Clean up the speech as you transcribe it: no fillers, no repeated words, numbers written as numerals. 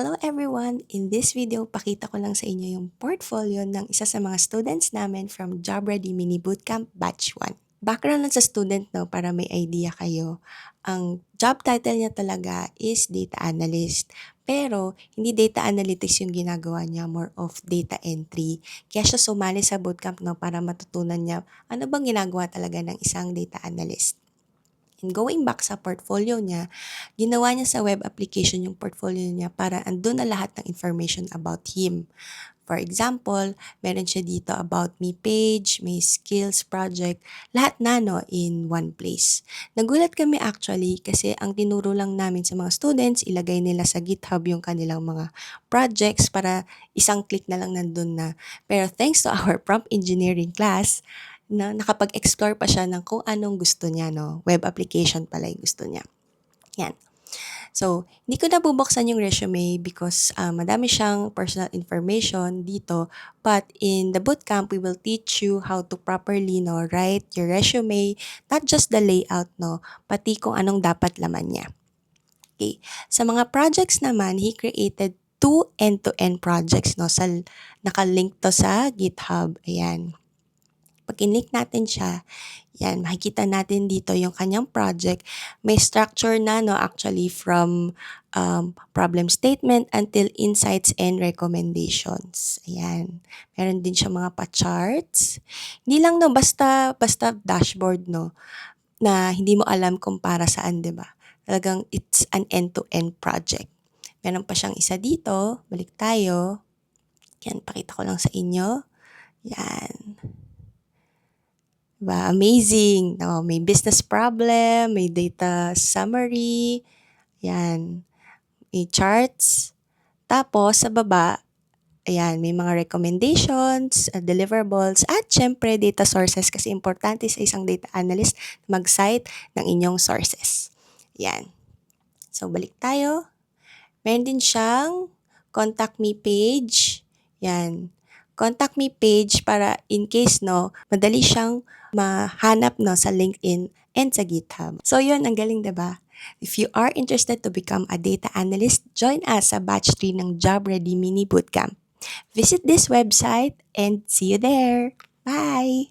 Hello everyone! In this video, pakita ko lang sa inyo yung portfolio ng isa sa mga students namin from Job Ready Mini Bootcamp Batch 1. Background lang sa student para may idea kayo. Ang job title niya talaga is Data Analyst. Pero hindi data analytics yung ginagawa niya, more of data entry. Kaya siya sumali sa bootcamp para matutunan niya ano bang ginagawa talaga ng isang data analyst. And going back sa portfolio niya, ginawa niya sa web application yung portfolio niya para andun na lahat ng information about him. For example, meron siya dito about me page, may skills project, lahat na in one place. Nagulat kami actually kasi ang tinuro lang namin sa mga students, ilagay nila sa GitHub yung kanilang mga projects para isang click na lang nandun na. Pero thanks to our prompt engineering class, nakapag-explore pa siya ng kung anong gusto niya, web application pala yung gusto niya. Yan. So, hindi ko na bubuksan yung resume because madami siyang personal information dito. But in the bootcamp, we will teach you how to properly write your resume, not just the layout, pati kung anong dapat laman niya. Okay. Sa mga projects naman, he created 2 end-to-end projects, nakalink to sa GitHub. Ayan. Pag in-link natin siya, yan, makikita natin dito yung kanyang project. May structure na, actually, from problem statement until insights and recommendations. Ayan. Meron din siya mga pa-charts. Hindi lang, basta dashboard, na hindi mo alam kung para saan, di ba? Talagang it's an end-to-end project. Meron pa siyang isa dito. Balik tayo. Yan, pakita ko lang sa inyo. Yan. Diba? Amazing. May business problem, may data summary, yan, may charts. Tapos, sa baba, ayan, may mga recommendations, deliverables, at syempre, data sources kasi importante sa isang data analyst mag-cite ng inyong sources. Yan. So, balik tayo. Meron din siyang contact me page. Yan. Contact me page para in case, madali siyang mahanap, sa LinkedIn and sa GitHub. So, yun, ang galing, diba? If you are interested to become a data analyst, join us sa Batch 3 ng Job Ready Mini Bootcamp. Visit this website and see you there. Bye!